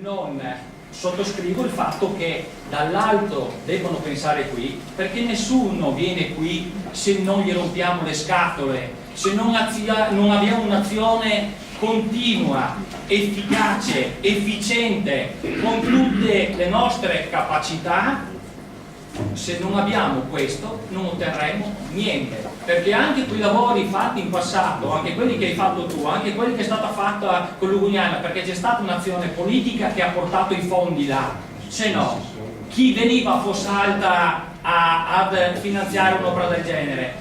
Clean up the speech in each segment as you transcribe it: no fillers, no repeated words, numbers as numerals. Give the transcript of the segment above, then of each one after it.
non sottoscrivo il fatto che dall'alto debbano pensare qui, perché nessuno viene qui se non gli rompiamo le scatole, se non abbiamo un'azione continua, efficace, efficiente, con tutte le nostre capacità. Se non abbiamo questo non otterremo niente, perché anche quei lavori fatti in passato, anche quelli che hai fatto tu, anche quelli che è stata fatta con l'Ugugnana, perché c'è stata un'azione politica che ha portato i fondi là, se no chi veniva a Fossalta ad finanziare un'opera del genere?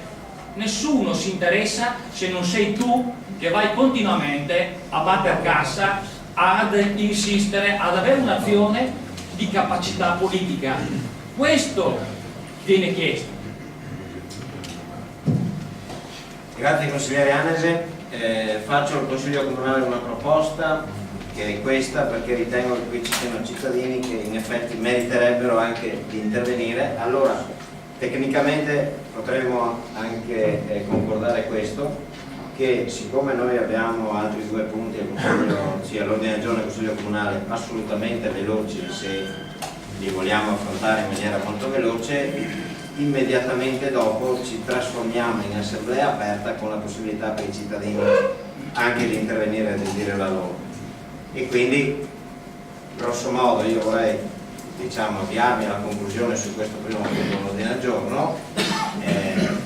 Nessuno si interessa se non sei tu che vai continuamente a batter cassa, ad insistere, ad avere un'azione di capacità politica. Questo viene chiesto. Grazie consigliere Anese. Faccio al Consiglio Comunale una proposta che è questa, perché ritengo che qui ci siano cittadini che in effetti meriterebbero anche di intervenire. Allora, tecnicamente potremmo anche concordare questo, che siccome noi abbiamo altri due punti all'ordine del giorno del Consiglio Comunale assolutamente veloci, se li vogliamo affrontare in maniera molto veloce, immediatamente dopo ci trasformiamo in assemblea aperta con la possibilità per i cittadini anche di intervenire e di dire la loro. E quindi grosso modo io vorrei avviarmi alla conclusione su questo primo punto dell'ordine del giorno.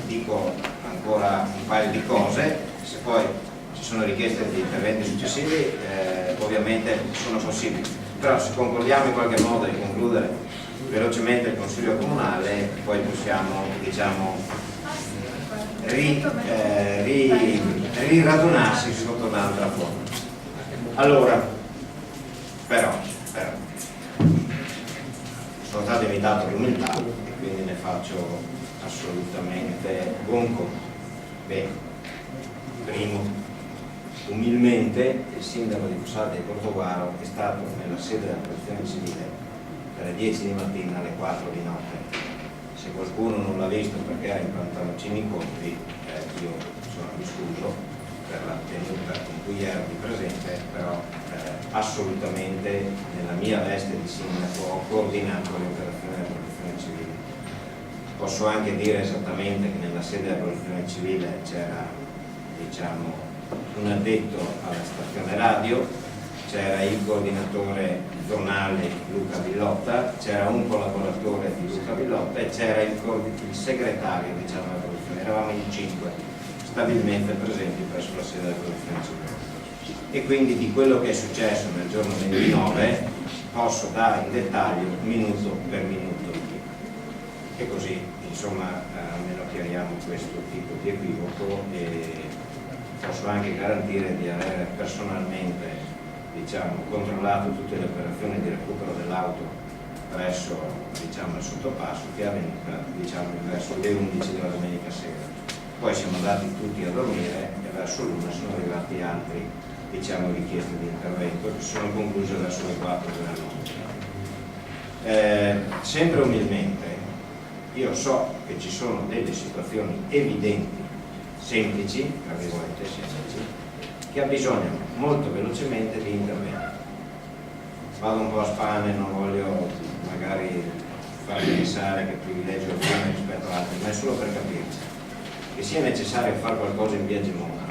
Dico ancora un paio di cose, se poi ci sono richieste di interventi successivi ovviamente sono possibili. Però se concordiamo in qualche modo di concludere velocemente il Consiglio Comunale, poi possiamo riradunarsi sotto un'altra forma. Allora, però sono stato invitato all'umiltà e quindi ne faccio assolutamente buon conto. Bene, primo, umilmente il sindaco di Fossalta di Portoguaro è stato nella sede della protezione civile dalle 10 di mattina alle 4 di notte. Se qualcuno non l'ha visto perché era in pantaloncini incontri, io sono discuso per la tenuta con cui ero di presente, però assolutamente nella mia veste di sindaco ho coordinato le operazioni della protezione civile. Posso anche dire esattamente che nella sede della protezione civile c'era un addetto alla stazione radio, c'era il coordinatore zonale Luca Villotta, c'era un collaboratore di Luca Villotta e c'era il segretario della produzione. Eravamo in 5 stabilmente presenti presso la sede della produzione civile. E quindi di quello che è successo nel giorno 29 posso dare in dettaglio minuto per minuto, e così insomma almeno chiariamo questo tipo di equivoco. E posso anche garantire di aver personalmente controllato tutte le operazioni di recupero dell'auto presso il sottopasso, che è avvenuta verso le 11 della domenica sera. Poi siamo andati tutti a dormire e verso l'1 sono arrivati altri richieste di intervento che sono concluse verso le 4 della notte. Sempre umilmente, io so che ci sono delle situazioni evidenti, semplici, tra virgolette semplici, che abbisognano molto velocemente di intervento. Vado un po' a spanne, non voglio magari far pensare che privilegio alcune rispetto ad altri, ma è solo per capirci. Che sia necessario fare qualcosa in via Gemona,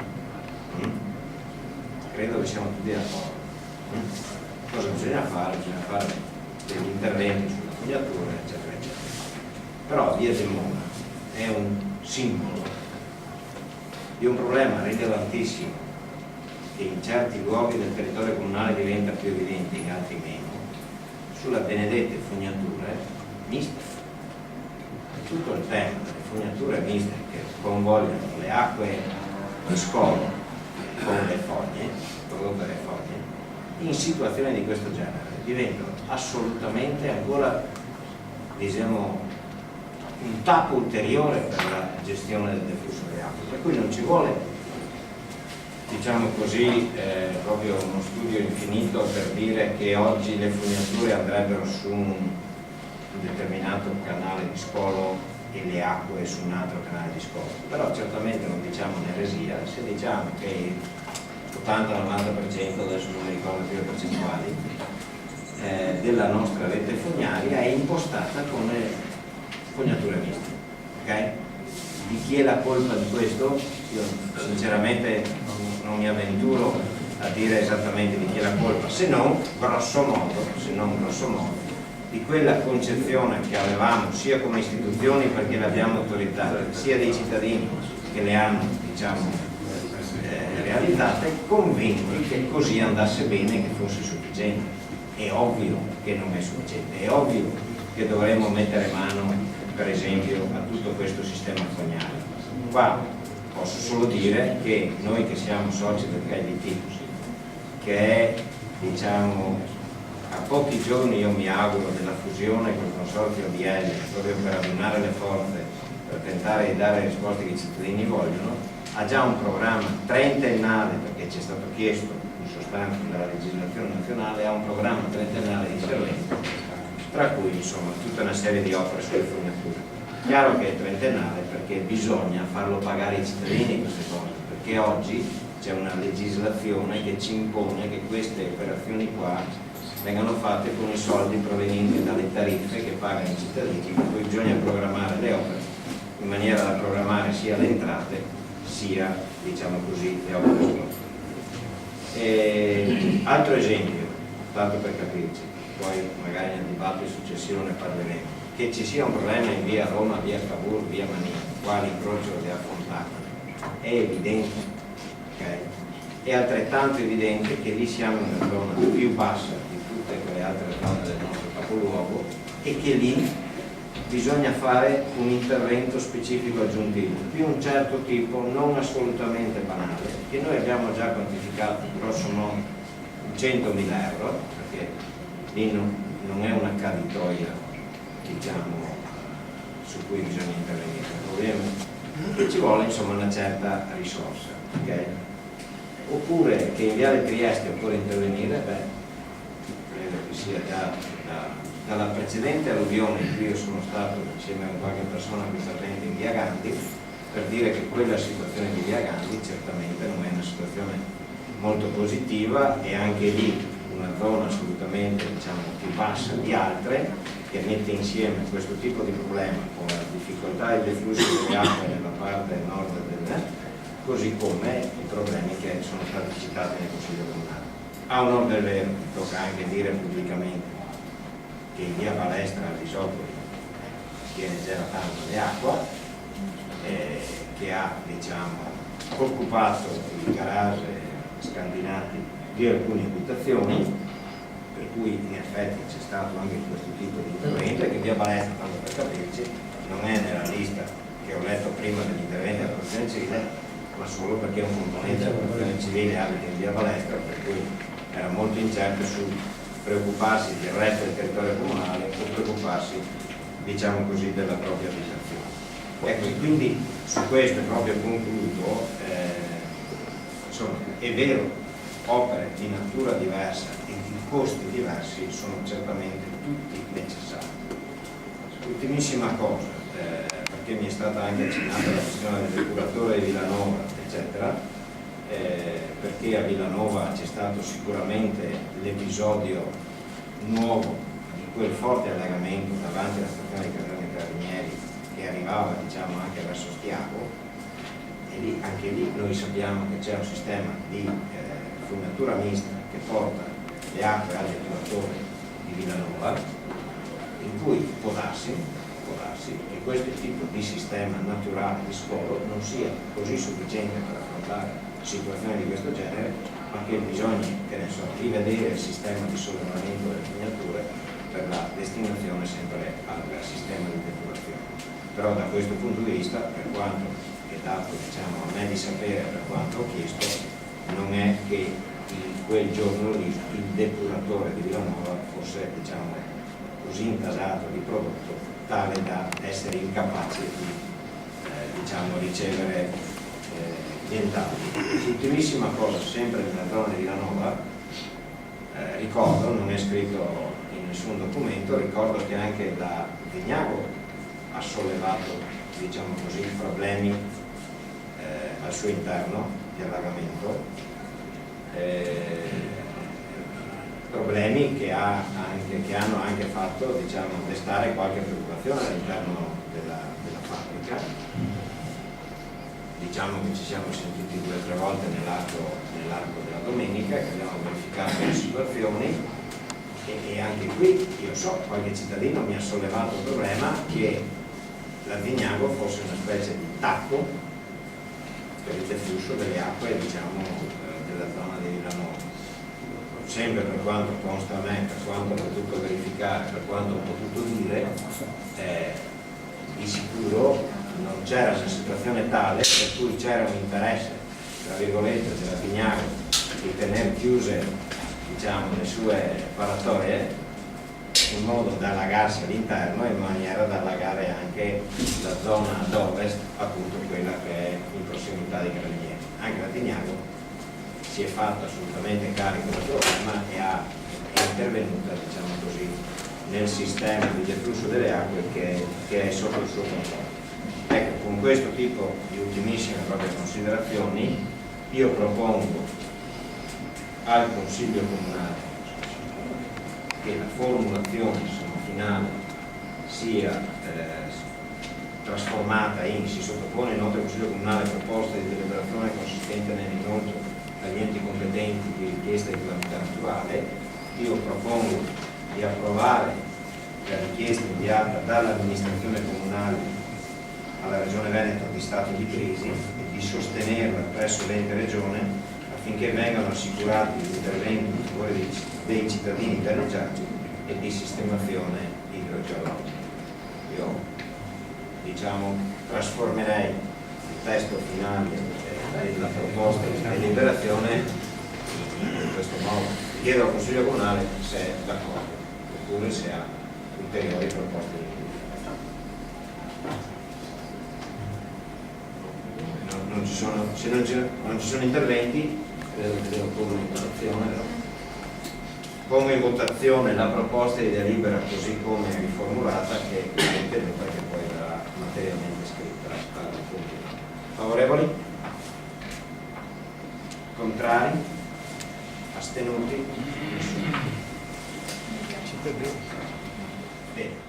credo che siamo tutti d'accordo. Cosa bisogna fare? Bisogna fare degli interventi sulle fognature, eccetera, eccetera. Però via Gemona è un simbolo di un problema rilevantissimo che in certi luoghi del territorio comunale diventa più evidente, in altri meno, sulla benedette fognature miste. Tutto il tema delle fognature miste che convogliano le acque di scolo con le fogne, prodotte dalle fogne, in situazioni di questo genere diventano assolutamente ancora, un tappo ulteriore per la gestione del deflusso delle acque, per cui non ci vuole proprio uno studio infinito per dire che oggi le fognature andrebbero su un determinato canale di scolo e le acque su un altro canale di scolo. Però certamente non diciamo un'eresia se diciamo che l'80-90%, adesso non mi ricordo più le percentuali, della nostra rete fognaria è impostata come fognature miste, ok? Di chi è la colpa di questo? Io sinceramente non mi avventuro a dire esattamente di chi è la colpa, se non grosso modo di quella concezione che avevamo sia come istituzioni, perché le abbiamo autorizzate, sia dei cittadini che le hanno, diciamo, realizzate, convinti che così andasse bene, che fosse sufficiente. È ovvio che non è sufficiente, è ovvio che dovremmo mettere mano, per esempio, a tutto questo sistema fognario. Qua posso solo dire che noi che siamo soci del KDT, che è, diciamo, a pochi giorni, io mi auguro, della fusione col consorzio DL, proprio per adunare le forze, per tentare di dare le risposte che i cittadini vogliono, ha già un programma trentennale, perché ci è stato chiesto in sostanza dalla legislazione nazionale, ha un programma trentennale di intervento, tra cui insomma tutta una serie di opere sulle fognature. Chiaro che è trentennale perché bisogna farlo pagare ai cittadini queste cose, perché oggi c'è una legislazione che ci impone che queste operazioni qua vengano fatte con i soldi provenienti dalle tariffe che pagano i cittadini, per cui bisogna programmare le opere in maniera da programmare sia le entrate sia, diciamo così, le opere. Altro esempio, tanto per capirci, poi magari nel dibattito successivo ne parleremo, che ci sia un problema in via Roma, via Cavour, via Manini, qua l'incrocio via Fontana, è evidente, okay? È altrettanto evidente che lì siamo in una zona più bassa di tutte quelle altre zone del nostro capoluogo e che lì bisogna fare un intervento specifico aggiuntivo di un certo tipo, non assolutamente banale, che noi abbiamo già quantificato grosso modo 100.000 euro, perché lì non è una caditoia, diciamo, su cui bisogna intervenire. Il problema è che ci vuole insomma una certa risorsa, okay? Oppure che in Viale Trieste occorre intervenire, credo che sia già dalla precedente alluvione in cui io sono stato insieme a qualche persona qui presente in via Gandhi, per dire che quella situazione di via Gandhi certamente non è una situazione molto positiva, e anche lì una zona assolutamente, diciamo, più bassa di altre, che mette insieme questo tipo di problema con la difficoltà del deflusso delle acque nella parte nord del, così come i problemi che sono stati citati nel Consiglio Comunale. A onor del vero, tocca anche dire pubblicamente che in via Balestra al di sopra tiene gelatando di acqua, che ha, diciamo, occupato il garage scandinati di alcune abitazioni, per cui in effetti c'è stato anche questo tipo di intervento, e che via Balestra, tanto per capirci, non è nella lista che ho letto prima degli interventi della protezione civile, ma solo perché un componente della protezione civile abita in via Balestra, per cui era molto incerto su preoccuparsi del resto del territorio comunale o preoccuparsi, diciamo così, della propria abitazione. Ecco, e quindi su questo proprio concludo, insomma, è vero, opere di natura diversa e di costi diversi sono certamente tutti necessari. Ultimissima cosa, perché mi è stata anche accennata la questione del depuratore di Villanova, eccetera, perché a Villanova c'è stato sicuramente l'episodio nuovo di quel forte allagamento davanti alla stazione di Caserta dei Carabinieri che arrivava, diciamo, anche verso Stiago, e lì, anche lì noi sappiamo che c'è un sistema di fognatura mista che porta le acque al depuratore di Villanova, in cui può darsi che questo tipo di sistema naturale di scolo non sia così sufficiente per affrontare situazioni di questo genere, ma che bisogna, che ne so, rivedere il sistema di sollevamento delle fognature per la destinazione sempre al sistema di depurazione. Però da questo punto di vista, per quanto è dato, diciamo, a me di sapere, per quanto ho chiesto, non è che in quel giorno lì il depuratore di Villanova fosse, diciamo, così intasato di prodotto tale da essere incapace di, diciamo, ricevere nient'altro. Ultimissima cosa, sempre nella zona di Villanova, ricordo, non è scritto in nessun documento, ricordo che anche da Vignago ha sollevato, diciamo così, problemi al suo interno di allagamento, problemi che ha anche che hanno anche fatto, diciamo, destare qualche preoccupazione all'interno della fabbrica. Diciamo che ci siamo sentiti 2 o 3 volte nell'arco della domenica, che abbiamo verificato le situazioni, e anche qui io so, qualche cittadino mi ha sollevato il problema che la Vignago fosse una specie di tappo per il deflusso delle acque, diciamo, della zona di Villanova. Sempre per quanto consta a me, per quanto ho potuto verificare, per quanto ho potuto dire, di sicuro non c'era una situazione tale per cui c'era un interesse, tra virgolette, della Vignago di tenere chiuse, diciamo, le sue paratoie in modo da allagarsi all'interno, in maniera da allagare anche la zona ad ovest, appunto quella che è in prossimità di Carabinieri. Anche la Vignago si è fatta assolutamente carico del problema e è intervenuta, diciamo così, nel sistema di deflusso delle acque che è sotto il suo controllo. Ecco, con questo tipo di ultimissime proprie considerazioni io propongo al Consiglio Comunale che la formulazione finale sia trasformata in: si sottopone inoltre al Consiglio Comunale proposta di deliberazione consistente nell'inoltro agli enti competenti di richiesta di calamità naturale. Io propongo di approvare la richiesta inviata dall'amministrazione comunale alla Regione Veneto di stato di crisi e di sostenerla presso l'ente Regione affinché vengano assicurati gli interventi in favore dei cittadini danneggiati e di sistemazione idrogeologica. Io, diciamo, trasformerei il testo finale della proposta di deliberazione in questo modo. Chiedo al Consiglio Comunale se è d'accordo oppure se ha ulteriori proposte di deliberazione. Se non ci sono interventi, credo che devo porre in votazione. Pongo in votazione la proposta di delibera così come riformulata, che è ritenuta che poi verrà materialmente scritta al punto. Favorevoli? Contrari? Astenuti? Nessuno. Bene.